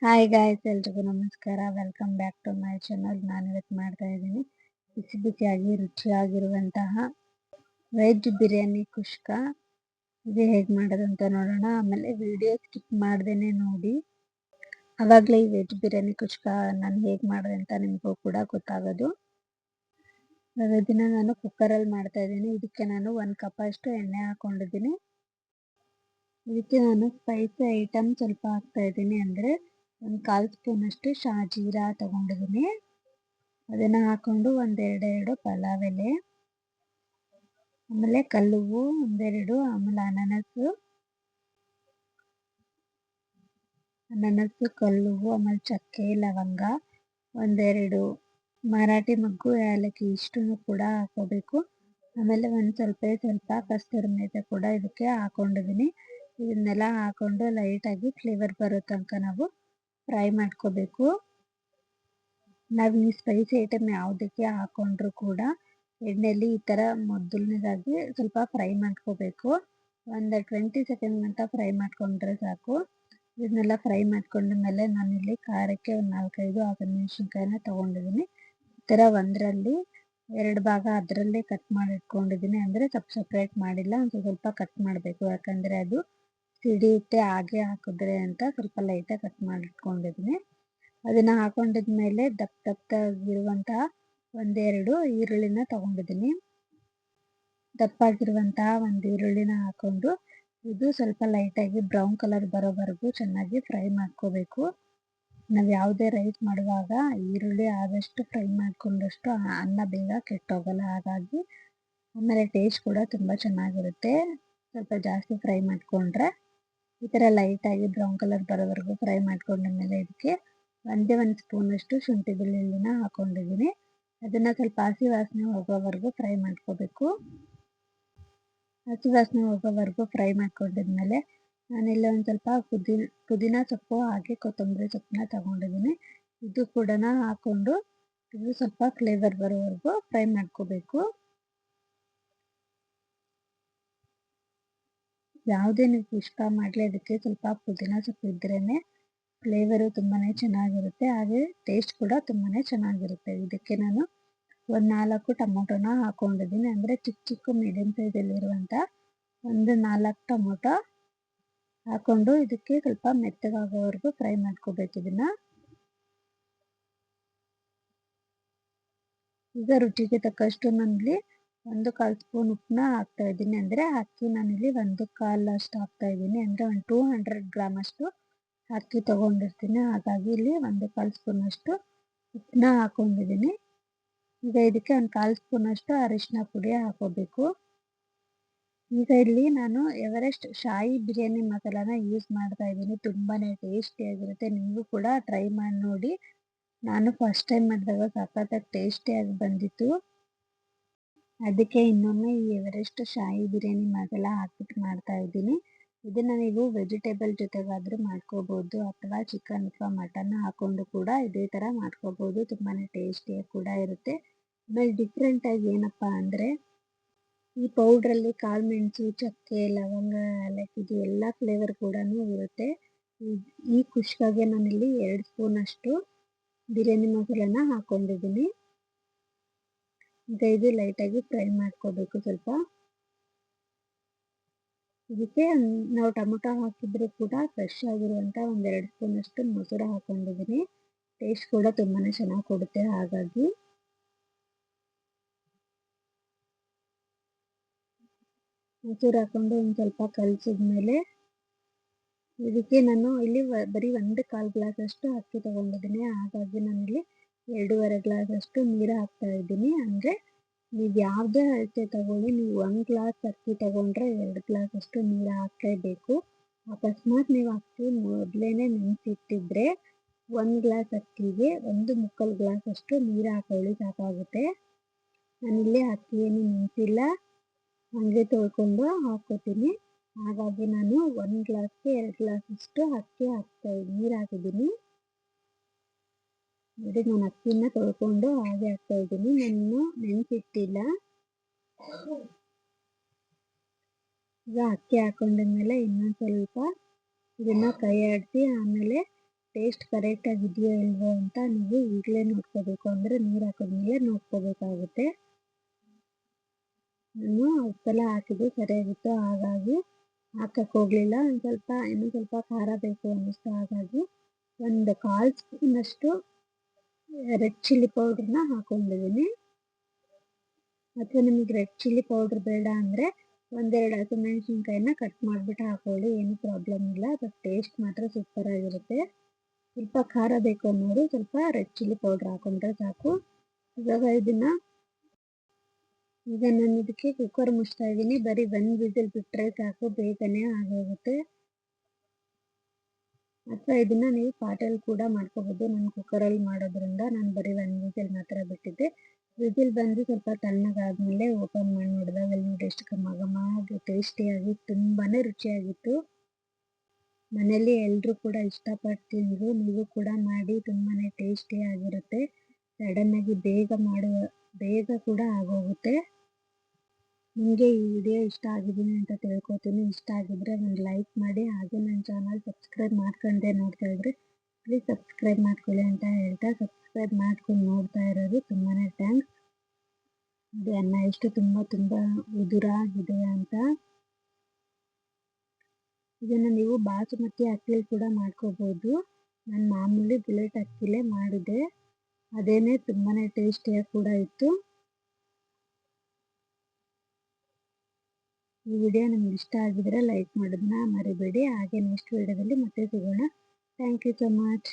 Hi guys, ಎಲ್ರಿಗೂ ನಮಸ್ಕಾರ. Welcome back to my channel. ನಾನು ಇವತ್ತು ಮಾಡ್ತಾ ಇದ್ದೀನಿ ಬಿಸಿ ಬಿಸಿಯಾಗಿ ರುಚಿಯಾಗಿರುವಂತಹ ವೆಜ್ ಬಿರಿಯಾನಿ ಕುಷ್ಕ. ಇದು ಹೇಗೆ ಮಾಡೋದು ಅಂತ ನೋಡೋಣ. ಆಮೇಲೆ ವಿಡಿಯೋ ಸ್ಕಿಪ್ ಮಾಡ್ದೇನೆ ನೋಡಿ, ಅವಾಗಲೇ ಈ ವೆಜ್ ಬಿರಿಯಾನಿ ಕುಷ್ಕ ನಾನು ಹೇಗೆ ಮಾಡಿದೆ ಅಂತ ನಿಮಗೂ ಕೂಡ ಗೊತ್ತಾಗೋದು. ಇದನ್ನ ನಾನು ಕುಕ್ಕರಲ್ಲಿ ಮಾಡ್ತಾ ಇದ್ದೀನಿ. ಇದಕ್ಕೆ ನಾನು 1 ಕಪ್ ಅಷ್ಟು ಎಣ್ಣೆ ಹಾಕೊಂಡಿದ್ದೀನಿ. ಇದಕ್ಕೆ ನಾನು ಸ್ಪೈಸಿ ಐಟಮ್ ಸ್ವಲ್ಪ ಹಾಕ್ತಾ ಇದ್ದೀನಿ. ಅಂದರೆ 1/4 ಸ್ಪೂನ್ ಅಷ್ಟು ಜೀರಾ ತಗೊಂಡಿದ್ದೀನಿ. ಅದನ್ನ ಹಾಕೊಂಡು ಒಂದೆರಡು ಪಲಾವ್ ಎಲೆ, ಆಮೇಲೆ ಕಲ್ಲುವು ಒಂದೆರಡು, ಆಮೇಲೆ ಅನನಸು ಕಲ್ಲುವು, ಆಮೇಲೆ ಚಕ್ಕೆ ಲವಂಗ ಒಂದೆರಡು, ಮರಾಠಿ ಮೊಗ್ಗು ಏಲಕ್ಕಿ ಇಷ್ಟನ್ನು ಕೂಡ ಹಾಕೋಬೇಕು. ಆಮೇಲೆ ಸ್ವಲ್ಪ ಕಸ್ತೂರಿ ಮೆಂತೆ ಕೂಡ ಇದಕ್ಕೆ ಹಾಕೊಂಡಿದ್ದೀನಿ. ಇದನ್ನೆಲ್ಲ ಹಾಕೊಂಡು ಲೈಟಾಗಿ ಫ್ಲೇವರ್ ಬರೋ ತನಕ ನಾವು ಫ್ರೈ ಮಾಡ್ಕೋಬೇಕು. ನಾವು ಈ ಸ್ಪೈಸಿ ಐಟಮ್ ಯಾವುದಕ್ಕೆ ಹಾಕೊಂಡ್ರು ಕೂಡ ಎಣ್ಣೆಯಲ್ಲಿ ಈ ಥರ ಮೊದಲನೇದಾಗಿ ಸ್ವಲ್ಪ ಫ್ರೈ ಮಾಡ್ಕೋಬೇಕು. ಒಂದು 20 ಸೆಕೆಂಡ್ ಗಂಟ ಫ್ರೈ ಮಾಡ್ಕೊಂಡ್ರೆ ಸಾಕು. ಇದನ್ನೆಲ್ಲ ಫ್ರೈ ಮಾಡ್ಕೊಂಡ್ಮೇಲೆ ನಾನಿಲ್ಲಿ ಖಾರಕ್ಕೆ ಒಂದು 4-5 ಹಸಿಮೆಣಸಿನ್ಕಾಯಿನ ತೊಗೊಂಡಿದ್ದೀನಿ. ಈ ಥರ ಒಂದರಲ್ಲಿ 2 ಭಾಗ ಅದರಲ್ಲೇ ಕಟ್ ಮಾಡಿ ಇಟ್ಕೊಂಡಿದ್ದೀನಿ. ಅಂದರೆ ಸಪ್ರೇಟ್ ಮಾಡಿಲ್ಲ, ಸ್ವಲ್ಪ ಕಟ್ ಮಾಡಬೇಕು, ಯಾಕಂದರೆ ಅದು ಸಿಡಿಯುತ್ತೆ. ಹಾಗೆ ಹಾಕಿದ್ರೆ ಅಂತ ಸ್ವಲ್ಪ ಲೈಟಾಗಿ ಕಟ್ ಮಾಡಿ ಇಟ್ಕೊಂಡಿದ್ದೀನಿ. ಅದನ್ನ ಹಾಕೊಂಡಿದ್ಮೇಲೆ ದಪ್ಪಗಿರುವಂತಹ ಒಂದೆರಡು ಈರುಳ್ಳಿನ ತಗೊಂಡಿದ್ದೀನಿ. ದಪ್ಪಾಗಿರುವಂತಹ ಒಂದು ಈರುಳ್ಳಿನ ಹಾಕೊಂಡು ಇದು ಸ್ವಲ್ಪ ಲೈಟಾಗಿ ಬ್ರೌನ್ ಕಲರ್ ಬರೋವರೆಗೂ ಚೆನ್ನಾಗಿ ಫ್ರೈ ಮಾಡ್ಕೋಬೇಕು. ನಾವು ಯಾವುದೇ ರೈಸ್ ಮಾಡುವಾಗ ಈರುಳ್ಳಿ ಆದಷ್ಟು ಫ್ರೈ ಮಾಡ್ಕೊಂಡಷ್ಟು ಅನ್ನ ಬೇಗ ಕೆಟ್ಟೋಗಲ್ಲ. ಹಾಗಾಗಿ ಆಮೇಲೆ ಟೇಸ್ಟ್ ಕೂಡ ತುಂಬ ಚೆನ್ನಾಗಿರುತ್ತೆ. ಸ್ವಲ್ಪ ಜಾಸ್ತಿ ಫ್ರೈ ಮಾಡಿಕೊಂಡ್ರೆ ಈ ಥರ ಲೈಟಾಗಿ ಬ್ರೌನ್ ಕಲರ್ ಬರೋವರೆಗೂ ಫ್ರೈ ಮಾಡ್ಕೊಂಡ್ಮೇಲೆ ಇದಕ್ಕೆ 1 ಸ್ಪೂನ್ ಅಷ್ಟು ಶುಂಠಿ ಬೆಳ್ಳುಳ್ಳಿನ ಹಾಕೊಂಡಿದ್ದೀನಿ. ಅದನ್ನ ಸ್ವಲ್ಪ ಹಸಿ ವಾಸನೆ ಹೋಗೋವರೆಗೂ ಫ್ರೈ ಮಾಡ್ಕೋಬೇಕು. ಹಸಿ ವಾಸನೆ ಹೋಗೋವರೆಗೂ ಫ್ರೈ ಮಾಡ್ಕೊಂಡಿದ್ಮೇಲೆ ನಾನಿಲ್ಲಿ ಒಂದು ಸ್ವಲ್ಪ ಪುದೀನ ಸೊಪ್ಪು ಹಾಗೆ ಕೊತ್ತಂಬರಿ ಸೊಪ್ಪನ್ನ ತಗೊಂಡಿದ್ದೀನಿ. ಇದು ಕೂಡ ಹಾಕೊಂಡು ಇದು ಸ್ವಲ್ಪ ಫ್ಲೇವರ್ ಬರೋವರೆಗೂ ಫ್ರೈ ಮಾಡ್ಕೋಬೇಕು. ಯಾವುದೇ ನೀವು ಕುಷ್ಕ ಮಾಡಲಿ ಅದಕ್ಕೆ ಸ್ವಲ್ಪ ಪುದೀನ ಸೊಪ್ಪು ಇದ್ರೇ ಫ್ಲೇವರು ತುಂಬಾ ಚೆನ್ನಾಗಿರುತ್ತೆ, ಹಾಗೆ ಟೇಸ್ಟ್ ಕೂಡ ತುಂಬಾ ಚೆನ್ನಾಗಿರುತ್ತೆ. ಇದಕ್ಕೆ ನಾನು ಒಂದು 4 ಟೊಮೊಟೊನ ಹಾಕೊಂಡಿದ್ದೀನಿ. ಅಂದರೆ ಚಿಕ್ಕ ಮೀಡಿಯಂ ಸೈಜಲ್ಲಿರುವಂಥ ಒಂದು 4 ಟೊಮೊಟೊ ಹಾಕೊಂಡು ಇದಕ್ಕೆ ಸ್ವಲ್ಪ ಮೆತ್ತಗಾಗೋವರೆಗೂ ಫ್ರೈ ಮಾಡ್ಕೋಬೇಕು. ಇದನ್ನ ಈಗ ರುಚಿಗೆ ತಕ್ಕಷ್ಟು ನಾನಿಲ್ಲಿ 1/4 ಸ್ಪೂನ್ ಉಪ್ಪನ್ನ ಹಾಕ್ತಾ ಇದ್ದೀನಿ. ಅಂದರೆ ಅಕ್ಕಿ ನಾನಿಲ್ಲಿ 1/4 ಅಷ್ಟು ಹಾಕ್ತಾ ಇದ್ದೀನಿ. ಅಂದರೆ ಒಂದು 200 ಗ್ರಾಮ್ ಅಷ್ಟು ಅಕ್ಕಿ ತಗೊಂಡಿರ್ತೀನಿ. ಹಾಗಾಗಿ ಇಲ್ಲಿ 1/4 ಸ್ಪೂನ್ ಅಷ್ಟು ಉಪ್ಪನ್ನ ಹಾಕೊಂಡಿದ್ದೀನಿ. ಈಗ ಇದಕ್ಕೆ 1/4 ಸ್ಪೂನ್ ಅಷ್ಟು ಅರಿಶಿನ ಪುಡಿ ಹಾಕೋಬೇಕು. ಈಗ ಇಲ್ಲಿ ನಾನು ಎವರೆಸ್ಟ್ ಶಾಹಿ ಬಿರಿಯಾನಿ ಮಸಾಲಾನ ಯೂಸ್ ಮಾಡ್ತಾ ಇದ್ದೀನಿ. ತುಂಬಾ ಟೇಸ್ಟಿಯಾಗಿರುತ್ತೆ. ನೀವು ಕೂಡ ಟ್ರೈ ಮಾಡಿ ನೋಡಿ. ನಾನು ಫಸ್ಟ್ ಟೈಮ್ ಮಾಡಿದಾಗ ಸಖತ್ತಾಗಿ ಟೇಸ್ಟಿಯಾಗಿ ಬಂದಿತ್ತು. ಅದಕ್ಕೆ ಇನ್ನೊಮ್ಮೆ ಈ ಎವರೆಸ್ಟ್ ಶಾಹಿ ಬಿರಿಯಾನಿ ಮಸಾಲ ಹಾಕ್ಬಿಟ್ಟು ಮಾಡ್ತಾ ಇದ್ದೀನಿ. ಇದನ್ನ ನೀವು ವೆಜಿಟೇಬಲ್ ಜೊತೆಗಾದರೂ ಮಾಡ್ಕೋಬೋದು, ಅಥವಾ ಚಿಕನ್ ಅಥವಾ ಮಟನ್ ಹಾಕೊಂಡು ಕೂಡ ಇದೇ ಥರ ಮಾಡ್ಕೋಬೋದು. ತುಂಬಾ ಟೇಸ್ಟಿಯಾಗಿ ಕೂಡ ಇರುತ್ತೆ. ಆಮೇಲೆ ಡಿಫ್ರೆಂಟಾಗಿ ಏನಪ್ಪ ಅಂದರೆ ಈ ಪೌಡ್ರಲ್ಲಿ ಕಾಳು ಮೆಣಸು, ಚಕ್ಕೆ, ಲವಂಗ, ಏಲಕ್ಕಿ ಇದು ಎಲ್ಲ ಫ್ಲೇವರ್ ಕೂಡ ಇರುತ್ತೆ. ಈ ಕುಷ್ಕಾಗೆ ನಾನಿಲ್ಲಿ 2 ಸ್ಪೂನ್ ಅಷ್ಟು ಬಿರಿಯಾನಿ ಮಸಾಲಾನ ಹಾಕೊಂಡಿದ್ದೀನಿ. ಈಗ ಇದು ಲೈಟಾಗಿ ಫ್ರೈ ಮಾಡ್ಕೋಬೇಕು ಸ್ವಲ್ಪ. ಇದಕ್ಕೆ ನಾವು ಟೊಮೊಟೊ ಹಾಕಿದ್ರು ಕೂಡ ಫ್ರೆಶ್ ಆಗಿರುವಂಥ 1-2 ಸ್ಪೂನ್ ಅಷ್ಟು ಮೊಸರು ಹಾಕೊಂಡಿದ್ದೀನಿ. ಟೇಸ್ಟ್ ಕೂಡ ತುಂಬಾ ಚೆನ್ನಾಗಿ ಕೊಡುತ್ತೆ. ಹಾಗಾಗಿ ಮೊಸರು ಹಾಕೊಂಡು ಒಂದು ಸ್ವಲ್ಪ ಕಲಿಸಿದ್ಮೇಲೆ ಇದಕ್ಕೆ ನಾನು ಇಲ್ಲಿ ಬರೀ 1/4 ಗ್ಲಾಸ್ ಅಷ್ಟು ಅಕ್ಕಿ ತಗೊಂಡಿದ್ದೀನಿ. ಹಾಗಾಗಿ ನಾನಿಲ್ಲಿ 2.5 ಗ್ಲಾಸ್ ಅಷ್ಟು ನೀರು ಹಾಕ್ತಾ ಇದ್ದೀನಿ. ಅಂದರೆ ನೀವು ಯಾವುದೇ ಅಳತೆ ತಗೊಳ್ಳಿ, ನೀವು 1 ಗ್ಲಾಸ್ ಅಕ್ಕಿ ತಗೊಂಡ್ರೆ 2 ಗ್ಲಾಸ್ ಅಷ್ಟು ನೀರು ಹಾಕಲೇಬೇಕು. ಅಕಸ್ಮಾತ್ ನೀವು ಅಕ್ಕಿ ಮೊದಲೇ ನೆನೆಸಿಟ್ಟಿದ್ರೆ 1 ಗ್ಲಾಸ್ ಅಕ್ಕಿಗೆ 1 ಮುಕ್ಕಾಲು ಗ್ಲಾಸ್ ಅಷ್ಟು ನೀರು ಹಾಕೊಳ್ಳಿ, ಸಾಕಾಗುತ್ತೆ. ನಾನಿಲ್ಲಿ ಅಕ್ಕಿ ಏನು ನೆನೆಸಿಲ್ಲ, ಹಾಗೆ ತೊಳ್ಕೊಂಡು ಹಾಕೋತೀನಿ. ಹಾಗಾಗಿ ನಾನು 1 ಗ್ಲಾಸ್ಗೆ 2 ಗ್ಲಾಸ್ ಅಷ್ಟು ಅಕ್ಕಿ ನೀರು ಹಾಕಿದ್ದೀನಿ. ನೋಡಿ, ನಾನು ಅಕ್ಕಿನ ತೊಳ್ಕೊಂಡು ಹಾಗೆ ಹಾಕ್ತಾ ಇದ್ದೀನಿ, ನಾನು ನೆನೆಸಿಟ್ಟಿಲ್ಲ. ಈಗ ಅಕ್ಕಿ ಹಾಕೊಂಡ್ಮೇಲೆ ಇನ್ನೊಂದು ಸ್ವಲ್ಪ ಇದನ್ನ ಕೈ ಆಡಿಸಿ ಆಮೇಲೆ ಟೇಸ್ಟ್ ಕರೆಕ್ಟ್ ಆಗಿದೆಯೋ ಇಲ್ವೋ ಅಂತ ನೀವು ಈಗಲೇ ನೋಡ್ಕೋಬೇಕು, ಅಂದರೆ ನೀರು ಹಾಕಿದ್ಮೇಲೆ ನೋಡ್ಕೋಬೇಕಾಗುತ್ತೆ. ನಾನು ಉಪ್ಪೆಲ್ಲ ಹಾಕಿದ್ದು ಸರಿಯಾಗಿತ್ತು, ಹಾಗಾಗಿ ಹಾಕಕ್ಕೆ ಹೋಗಲಿಲ್ಲ. ಇನ್ನೂ ಸ್ವಲ್ಪ ಖಾರ ಬೇಕು ಅನ್ನಿಸ್ತು, ಹಾಗಾಗಿ ಒಂದು 1/4 ಸ್ಪೂನಷ್ಟು ರೆಡ್ ಚಿಲ್ಲಿ ಪೌಡ್ರನ್ನ ಹಾಕೊಂಡಿದ್ದೀನಿ. ಅಥವಾ ನಿಮಗೆ ರೆಡ್ ಚಿಲ್ಲಿ ಪೌಡ್ರ್ ಬೇಡ ಅಂದರೆ 1-2 ಹಸಿಮೆಣಸಿನ್ಕಾಯಿನ ಕಟ್ ಮಾಡಿಬಿಟ್ಟು ಹಾಕೊಳ್ಳಿ, ಏನು ಪ್ರಾಬ್ಲಮ್ ಇಲ್ಲ. ಬಟ್ ಟೇಸ್ಟ್ ಮಾತ್ರ ಸೂಪರ್ ಆಗಿರುತ್ತೆ. ಸ್ವಲ್ಪ ಖಾರ ಬೇಕು ಅನ್ನೋರು ಸ್ವಲ್ಪ ರೆಡ್ ಚಿಲ್ಲಿ ಪೌಡ್ರ್ ಹಾಕೊಂಡ್ರೆ ಸಾಕು. ಈಗ ನಾನು ಇದಕ್ಕೆ ಕುಕ್ಕರ್ ಮುಚ್ತಾ ಇದ್ದೀನಿ. ಬರೀ 1 ವಿಸಿಲ್ ಬಿಟ್ಟರೆ ಸಾಕು, ಬೇಗನೆ ಆಗೋಗುತ್ತೆ. ಅಥವಾ ಇದನ್ನ ನೀವು ಪಾಟಲ್ಲಿ ಕೂಡ ಮಾಡ್ಕೋಬೋದು. ನಾನು ಕುಕ್ಕರಲ್ಲಿ ಮಾಡೋದ್ರಿಂದ ನಾನು ಬರೀ 1 ವಿಸಿಲ್ ಮಾತ್ರ ಬಿಟ್ಟಿದ್ದೆ. ವಿಸಿಲ್ ಬಂದು ಸ್ವಲ್ಪ ತಣ್ಣಗಾದ್ಮೇಲೆ ಓಪನ್ ಮಾಡಿ ನೋಡಿದಾಗ ಅಲ್ಲಿ ನೋಡಿ ಎಷ್ಟು ಘಮ ಘಮ ಆಗಿ ಟೇಸ್ಟಿಯಾಗಿ ತುಂಬಾ ರುಚಿಯಾಗಿತ್ತು. ಮನೇಲಿ ಎಲ್ಲರೂ ಕೂಡ ಇಷ್ಟಪಟ್ಟು ತಿಂದರು. ನೀವು ಕೂಡ ಮಾಡಿ, ತುಂಬಾ ಟೇಸ್ಟಿಯಾಗಿರುತ್ತೆ. ಸಡನ್ನಾಗಿ ಬೇಗ ಕೂಡ ಆಗೋಗುತ್ತೆ. ನಿಮಗೆ ಈ ವಿಡಿಯೋ ಇಷ್ಟ ಆಗಿದ್ದೀನಿ ಅಂತ ತಿಳ್ಕೊತೀನಿ. ಇಷ್ಟ ಆಗಿದ್ರೆ ಒಂದು ಲೈಕ್ ಮಾಡಿ, ಹಾಗೆ ನನ್ನ ಚಾನಲ್ ಸಬ್ಸ್ಕ್ರೈಬ್ ಮಾಡ್ಕೊಂಡೆ ನೋಡ್ತಾ ಇದ್ರೆ ಪ್ಲೀಸ್ ಸಬ್ಸ್ಕ್ರೈಬ್ ಮಾಡ್ಕೊಳ್ಳಿ ಅಂತ ಹೇಳ್ತಾ, ಸಬ್ಸ್ಕ್ರೈಬ್ ಮಾಡ್ಕೊಂಡು ನೋಡ್ತಾ ಇರೋದು ತುಂಬಾ ಥ್ಯಾಂಕ್ಸ್. ಇದು ಅನ್ನ ಎಷ್ಟು ತುಂಬ ಉದುರಾಗಿದೆ ಅಂತ. ಇದನ್ನು ನೀವು ಬಾಸುಮತಿ ಅಕ್ಕಿಲಿ ಕೂಡ ಮಾಡ್ಕೋಬೋದು. ನಾನು ಮಾಮೂಲಿ ಬುಲೆಟ್ ಅಕ್ಕಿಲೇ ಮಾಡಿದೆ, ಅದೇನೇ ತುಂಬಾ ಟೇಸ್ಟಿಯಾಗಿ ಕೂಡ ಇತ್ತು. ಈ ವಿಡಿಯೋ ನಿಮ್ಗೆ ಇಷ್ಟ ಆಗಿದ್ರೆ ಲೈಕ್ ಮಾಡೋದನ್ನ ಮರಿಬೇಡಿ. ಹಾಗೆ ನೆಕ್ಸ್ಟ್ ವಿಡಿಯೋದಲ್ಲಿ ಮತ್ತೆ ಸಿಗೋಣ. Thank you so much.